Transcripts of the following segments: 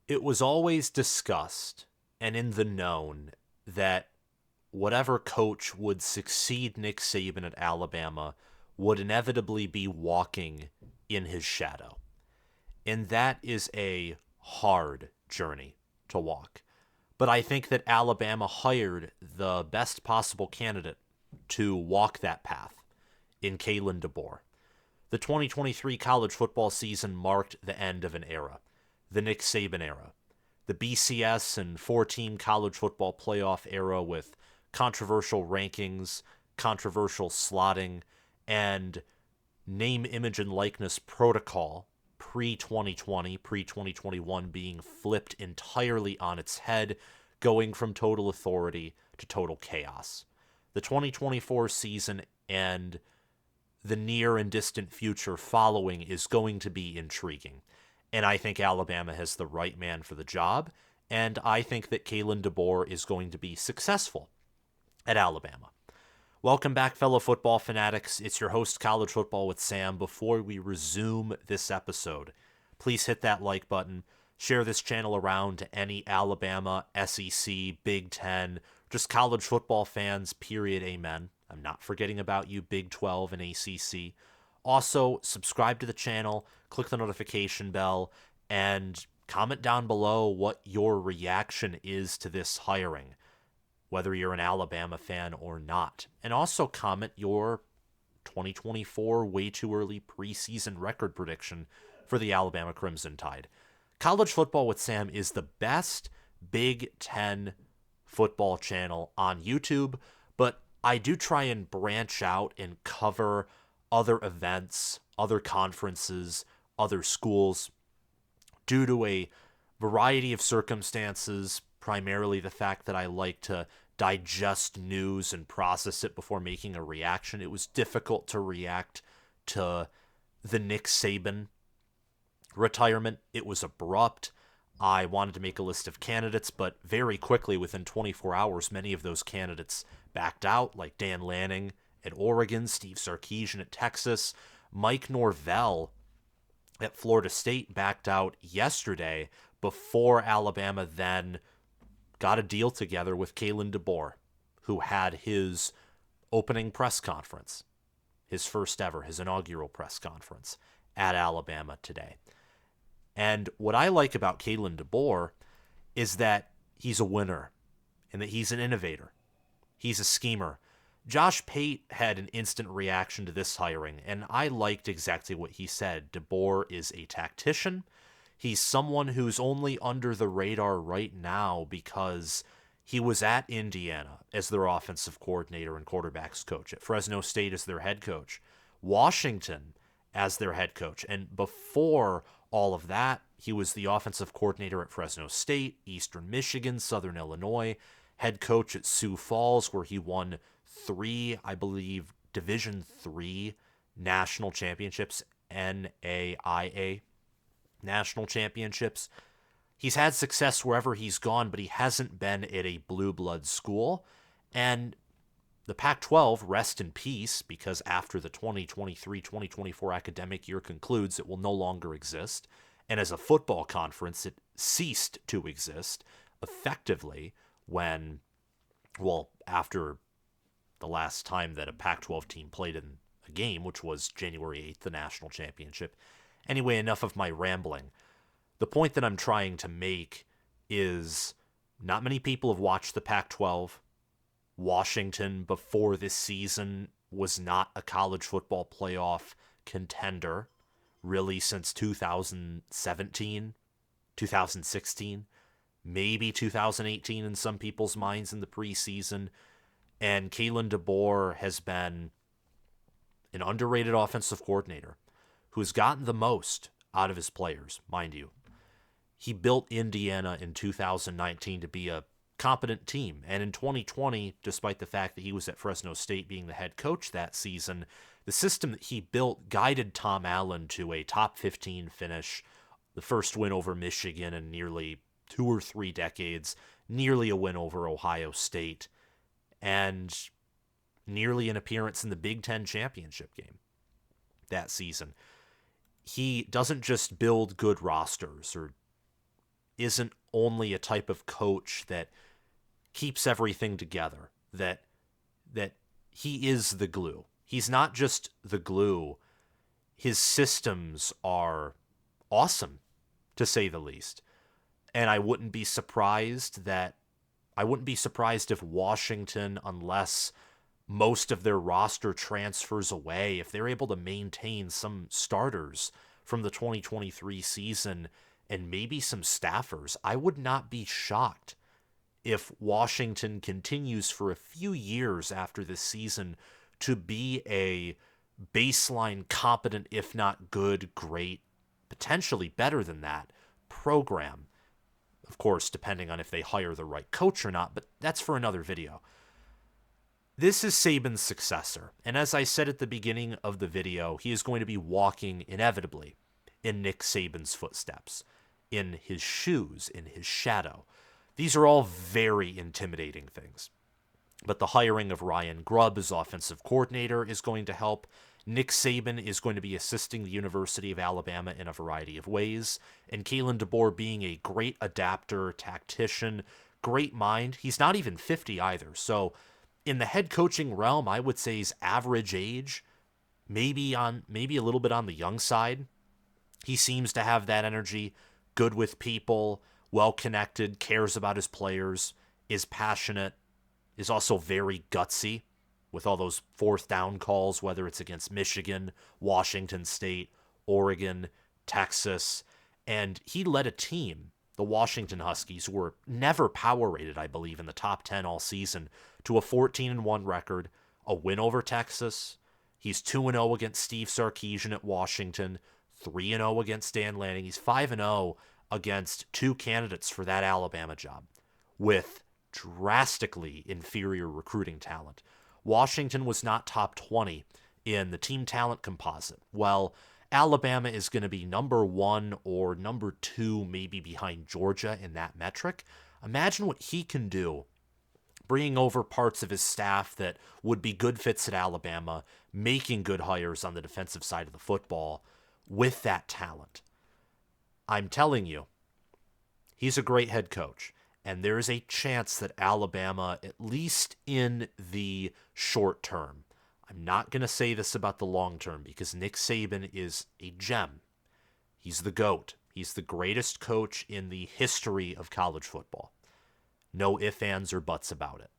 It was always discussed and in the known that whatever coach would succeed Nick Saban at Alabama would inevitably be walking in his shadow. And that is a hard journey to walk. But I think that Alabama hired the best possible candidate to walk that path in Kalen DeBoer. The 2023 college football season marked the end of an era, the Nick Saban era, the BCS and four-team college football playoff era with controversial rankings, controversial slotting, and name, image, and likeness protocol pre-2020, pre-2021 being flipped entirely on its head, going from total authority to total chaos. The 2024 season and the near and distant future following is going to be intriguing. And I think Alabama has the right man for the job, and I think that Kalen DeBoer is going to be successful at Alabama. Welcome back, fellow football fanatics. It's your host, College Football with Sam. Before we resume this episode, please hit that like button. Share this channel around to any Alabama, SEC, Big Ten, just college football fans, period, amen. I'm not forgetting about you, Big 12 and ACC. Also, subscribe to the channel, click the notification bell, and comment down below what your reaction is to this hiring, whether you're an Alabama fan or not. And also comment your 2024 way too early preseason record prediction for the Alabama Crimson Tide. College Football with Sam is the best Big Ten football channel on YouTube, but I do try and branch out and cover other events, other conferences, other schools due to a variety of circumstances, primarily the fact that I like to digest news and process it before making a reaction. It was difficult to react to the Nick Saban retirement. It was abrupt. I wanted to make a list of candidates, but very quickly, within 24 hours, many of those candidates backed out, like Dan Lanning at Oregon, Steve Sarkisian at Texas, Mike Norvell at Florida State backed out yesterday before Alabama then got a deal together with Kalen DeBoer, who had his opening press conference, his first ever, his inaugural press conference at Alabama today. And what I like about Kalen DeBoer is that he's a winner and that he's an innovator. He's a schemer. Josh Pate had an instant reaction to this hiring, and I liked exactly what he said. DeBoer is a tactician. He's someone who's only under the radar right now because he was at Indiana as their offensive coordinator and quarterbacks coach, at Fresno State as their head coach, Washington as their head coach. And before all of that, he was the offensive coordinator at Fresno State, Eastern Michigan, Southern Illinois, head coach at Sioux Falls, where he won 3, I believe, Division III national championships, NAIA national championships. He's had success wherever he's gone, but he hasn't been at a blue blood school. And the Pac-12, rest in peace, because after the 2023-2024 academic year concludes, it will no longer exist. And as a football conference, it ceased to exist effectively when, well, after the last time that a Pac-12 team played in a game, which was January 8th, the national championship. Anyway, enough of my rambling. The point that I'm trying to make is not many people have watched the Pac-12. Washington, before this season, was not a college football playoff contender, really, since 2017, 2016, maybe 2018 in some people's minds in the preseason. And Kalen DeBoer has been an underrated offensive coordinator who's gotten the most out of his players, mind you. He built Indiana in 2019 to be a competent team. And in 2020, despite the fact that he was at Fresno State being the head coach that season, the system that he built guided Tom Allen to a top 15 finish, the first win over Michigan in nearly 2 or 3 decades, nearly a win over Ohio State, and nearly an appearance in the Big Ten championship game that season. He doesn't just build good rosters or isn't only a type of coach that keeps everything together, that he is the glue. He's not just the glue. His systems are awesome, to say the least. And I wouldn't be surprised if Washington, unless most of their roster transfers away, if they're able to maintain some starters from the 2023 season and maybe some staffers, I would not be shocked if Washington continues for a few years after this season to be a baseline competent, if not good, great, potentially better than that program. Of course, depending on if they hire the right coach or not, but that's for another video. This is Saban's successor, and as I said at the beginning of the video, he is going to be walking inevitably in Nick Saban's footsteps, in his shoes, in his shadow. These are all very intimidating things. But the hiring of Ryan Grubb as offensive coordinator is going to help. Nick Saban is going to be assisting the University of Alabama in a variety of ways. And Kalen DeBoer being a great adapter, tactician, great mind. He's not even 50 either. So in the head coaching realm, I would say he's average age, maybe a little bit on the young side. He seems to have that energy, good with people, well-connected, cares about his players, is passionate, is also very gutsy with all those fourth down calls, whether it's against Michigan, Washington State, Oregon, Texas. And he led a team, the Washington Huskies, who were never power rated, I believe, in the top 10 all season, to a 14-1 record, a win over Texas. He's 2-0 against Steve Sarkisian at Washington, 3-0 against Dan Lanning. He's 5-0 against two candidates for that Alabama job with drastically inferior recruiting talent. Washington was not top 20 in the team talent composite. Well, Alabama is going to be number 1 or number 2, maybe behind Georgia in that metric. Imagine what he can do bringing over parts of his staff that would be good fits at Alabama, making good hires on the defensive side of the football with that talent. I'm telling you, he's a great head coach. And there is a chance that Alabama, at least in the short term, I'm not going to say this about the long term because Nick Saban is a gem. He's the GOAT. He's the greatest coach in the history of college football. No ifs, ands, or buts about it.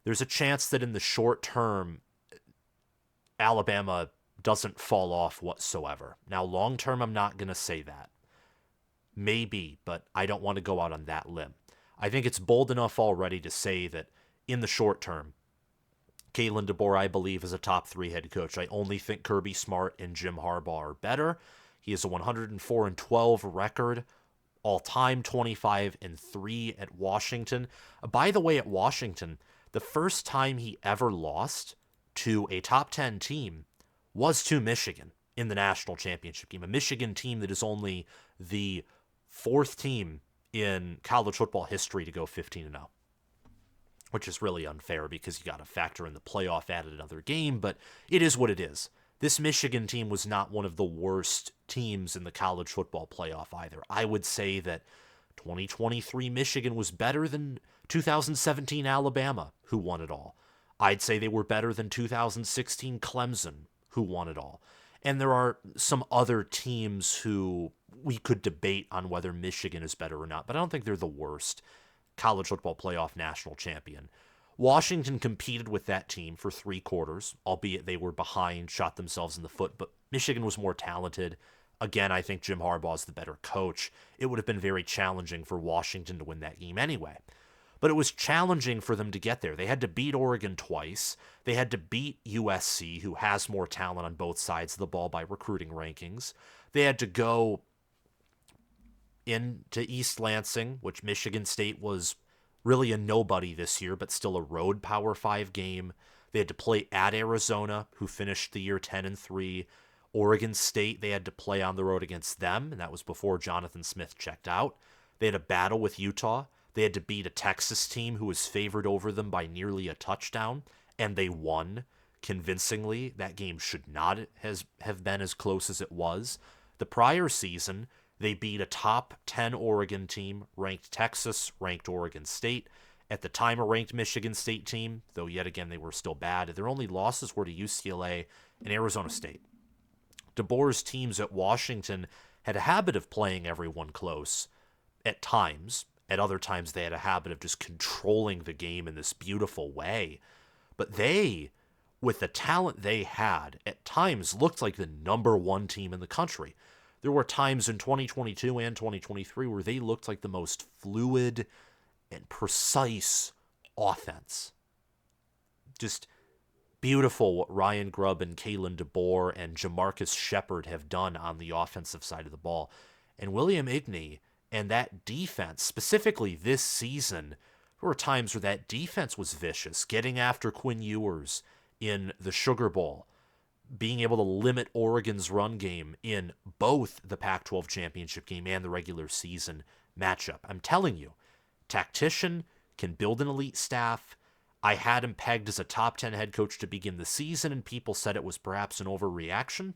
There's a chance that in the short term, Alabama doesn't fall off whatsoever. Now, long term, I'm not going to say that. Maybe, but I don't want to go out on that limb. I think it's bold enough already to say that in the short term, Kalen DeBoer, I believe, is a top 3 head coach. I only think Kirby Smart and Jim Harbaugh are better. He has a 104-12 record, all-time 25-3 at Washington. By the way, at Washington, the first time he ever lost to a top 10 team was to Michigan in the national championship game. A Michigan team that is only the 4th team in college football history to go 15-0, which is really unfair because you got to factor in the playoff added another game, but it is what it is. This Michigan team was not one of the worst teams in the college football playoff either. I would say that 2023 Michigan was better than 2017 Alabama, who won it all. I'd say they were better than 2016 Clemson, who won it all. And there are some other teams who we could debate on whether Michigan is better or not, but I don't think they're the worst college football playoff national champion. Washington competed with that team for 3 quarters, albeit they were behind, shot themselves in the foot, but Michigan was more talented. Again, I think Jim Harbaugh is the better coach. It would have been very challenging for Washington to win that game anyway. But it was challenging for them to get there. They had to beat Oregon twice. They had to beat USC, who has more talent on both sides of the ball by recruiting rankings. They had to go into East Lansing, which Michigan State was really a nobody this year, but still a road Power 5 game. They had to play at Arizona, who finished the year 10-3. Oregon State, they had to play on the road against them, and that was before Jonathan Smith checked out. They had a battle with Utah. They had to beat a Texas team who was favored over them by nearly a touchdown, and they won convincingly. That game should not have been as close as it was. The prior season, They beat a top 10 Oregon team, ranked Texas, ranked Oregon State. At the time, a ranked Michigan State team, though yet again they were still bad. Their only losses were to UCLA and Arizona State. DeBoer's teams at Washington had a habit of playing everyone close at times. At other times, they had a habit of just controlling the game in this beautiful way. But they, with the talent they had, at times looked like the number one team in the country. There were times in 2022 and 2023 where they looked like the most fluid and precise offense. Just beautiful what Ryan Grubb and Kalen DeBoer and Jamarcus Shepard have done on the offensive side of the ball. And William Igney and that defense, specifically this season, there were times where that defense was vicious, getting after Quinn Ewers in the Sugar Bowl, being able to limit Oregon's run game in both the Pac-12 championship game and the regular season matchup. I'm telling you, tactician can build an elite staff. I had him pegged as a top 10 head coach to begin the season, and people said it was perhaps an overreaction.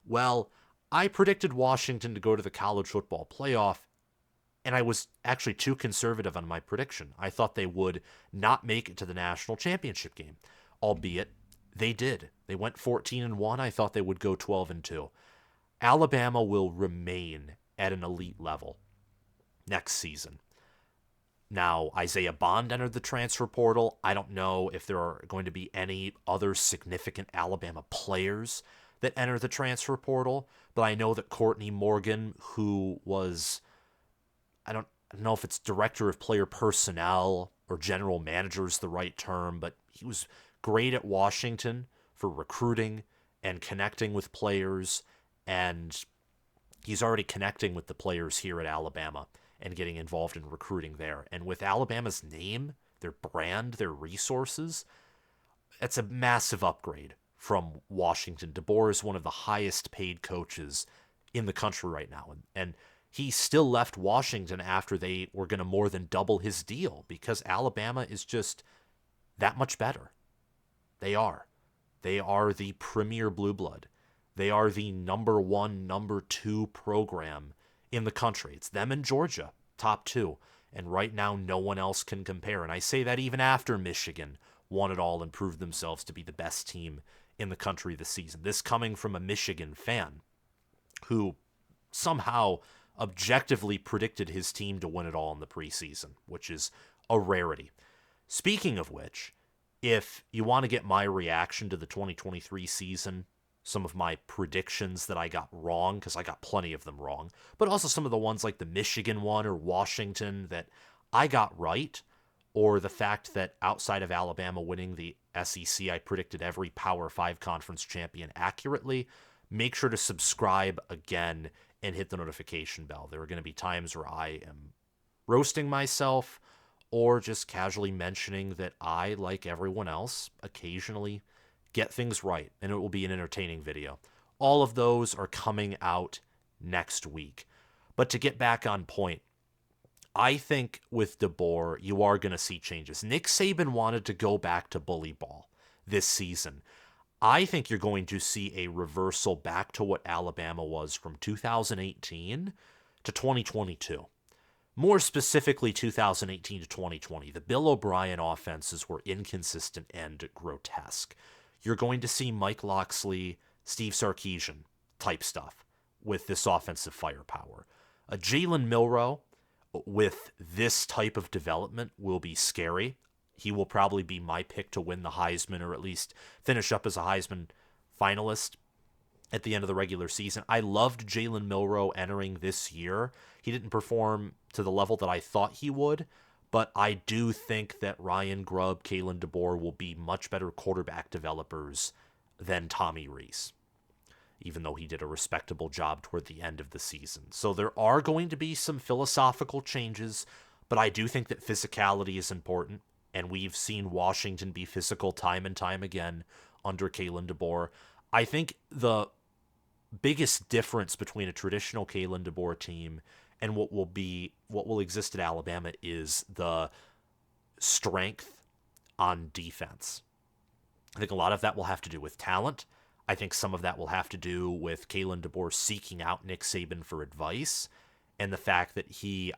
Well, I predicted Washington to go to the college football playoff, and I was actually too conservative on my prediction. I thought they would not make it to the national championship game, albeit they did. They went 14-1. I thought they would go 12-2. Alabama will remain at an elite level next season. Now, Isaiah Bond entered the transfer portal. I don't know if there are going to be any other significant Alabama players that enter the transfer portal, but I know that Courtney Morgan, who was, I don't know if it's director of player personnel or general manager is the right term, but he was great at Washington for recruiting and connecting with players, and he's already connecting with the players here at Alabama and getting involved in recruiting there. And with Alabama's name, their brand, their resources, it's a massive upgrade from Washington. DeBoer is one of the highest paid coaches in the country right now. And he still left Washington after they were going to more than double his deal because Alabama is just that much better. They are. They are the premier blue blood. They are the number one, number two program in the country. It's them and Georgia, top two. And right now, no one else can compare. And I say that even after Michigan won it all and proved themselves to be the best team in the country this season. This coming from a Michigan fan who somehow objectively predicted his team to win it all in the preseason, which is a rarity. Speaking of which, if you want to get my reaction to the 2023 season, some of my predictions that I got wrong, because I got plenty of them wrong, but also some of the ones like the Michigan one or Washington that I got right, or the fact that outside of Alabama winning the SEC, I predicted every Power 5 conference champion accurately, make sure to subscribe again and hit the notification bell. There are going to be times where I am roasting myself or just casually mentioning that I, like everyone else, occasionally get things right, and it will be an entertaining video. All of those are coming out next week. But to get back on point, I think with DeBoer, you are going to see changes. Nick Saban wanted to go back to bully ball this season. I think you're going to see a reversal back to what Alabama was from 2018 to 2022. More specifically, 2018 to 2020. The Bill O'Brien offenses were inconsistent and grotesque. You're going to see Mike Locksley, Steve Sarkisian type stuff with this offensive firepower. A Jalen Milroe with this type of development will be scary. He will probably be my pick to win the Heisman, or at least finish up as a Heisman finalist at the end of the regular season. I loved Jalen Milroe entering this year. He didn't perform to the level that I thought he would, but I do think that Ryan Grubb, Kalen DeBoer will be much better quarterback developers than Tommy Rees, even though he did a respectable job toward the end of the season. So there are going to be some philosophical changes, but I do think that physicality is important, and we've seen Washington be physical time and time again under Kalen DeBoer. I think the biggest difference between a traditional Kalen DeBoer team and what will exist at Alabama is the strength on defense. I think a lot of that will have to do with talent. I think some of that will have to do with Kalen DeBoer seeking out Nick Saban for advice, and the fact that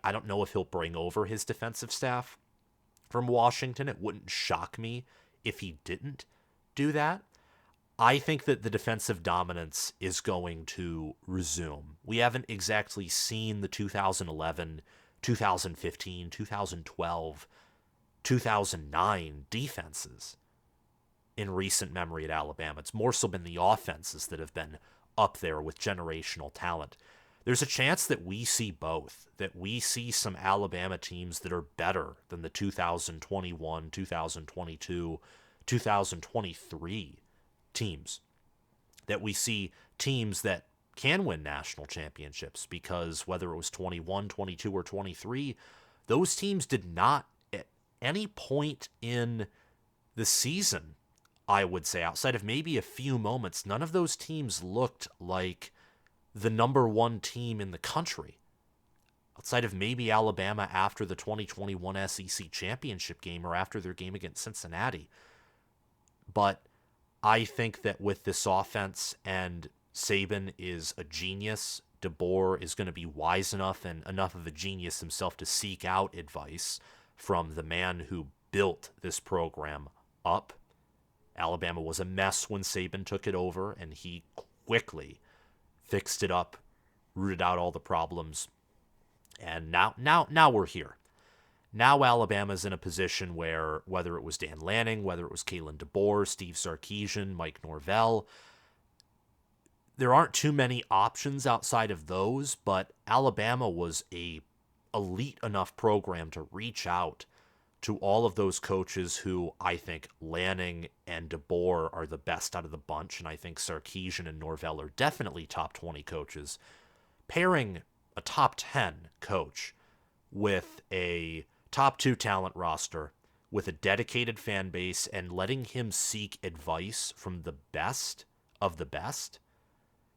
I don't know if he'll bring over his defensive staff from Washington. It wouldn't shock me if he didn't do that. I think that the defensive dominance is going to resume. We haven't exactly seen the 2011, 2015, 2012, 2009 defenses in recent memory at Alabama. It's more so been the offenses that have been up there with generational talent. There's a chance that we see both, that we see some Alabama teams that are better than the 2021, 2022, 2023 teams, that we see teams that can win national championships, because whether it was 21, 22, or 23, those teams did not at any point in the season, I would say, outside of maybe a few moments, none of those teams looked like the number one team in the country. Outside of maybe Alabama after the 2021 SEC championship game or after their game against Cincinnati. But I think that with this offense, and Saban is a genius, DeBoer is going to be wise enough and enough of a genius himself to seek out advice from the man who built this program up. Alabama was a mess when Saban took it over, and he quickly fixed it up, rooted out all the problems, and now we're here. Now Alabama's in a position where, whether it was Dan Lanning, whether it was Kalen DeBoer, Steve Sarkisian, Mike Norvell, there aren't too many options outside of those, but Alabama was a elite enough program to reach out to all of those coaches who I think Lanning and DeBoer are the best out of the bunch, and I think Sarkisian and Norvell are definitely top 20 coaches. Pairing a top 10 coach with a top 2 talent roster, with a dedicated fan base, and letting him seek advice from the best of the best,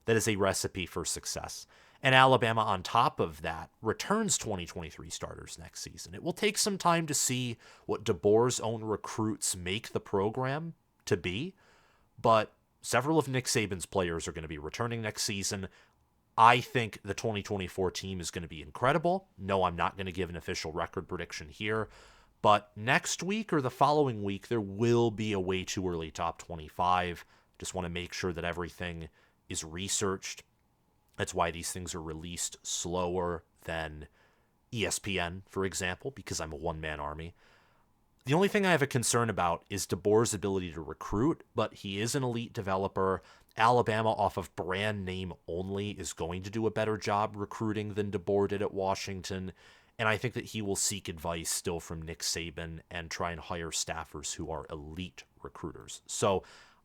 that is a recipe for success. And Alabama, on top of that, returns 2023 starters next season. It will take some time to see what DeBoer's own recruits make the program to be, but several of Nick Saban's players are going to be returning next season. I think the 2024 team is going to be incredible. No, I'm not going to give an official record prediction here, but next week or the following week, there will be a way too early top 25. Just want to make sure that everything is researched. That's why these things are released slower than ESPN, for example, because I'm a one-man army. The only thing I have a concern about is DeBoer's ability to recruit, but he is an elite developer. Alabama, off of brand name only, is going to do a better job recruiting than DeBoer did at Washington, and I think that he will seek advice still from Nick Saban and try and hire staffers who are elite recruiters. So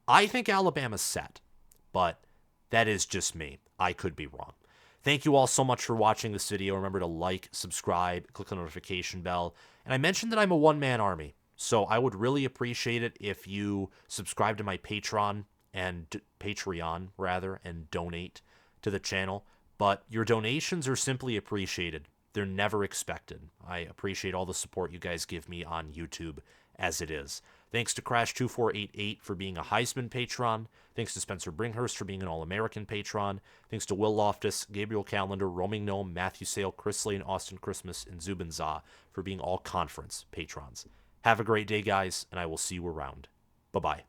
I think Alabama's set, but that is just me. I could be wrong. Thank you all so much for watching this video. Remember to like, subscribe, click the notification bell. And I mentioned that I'm a one-man army, so I would really appreciate it if you subscribe to my Patreon and donate to the channel. But your donations are simply appreciated. They're never expected. I appreciate all the support you guys give me on YouTube as it is. Thanks to Crash2488 for being a Heisman patron. Thanks to Spencer Bringhurst for being an All-American patron. Thanks to Will Loftus, Gabriel Calendar, Roaming Gnome, Matthew Sale, Chris Lane, Austin Christmas, and Zubin Zah for being all conference patrons. Have a great day, guys, and I will see you around. Bye-bye.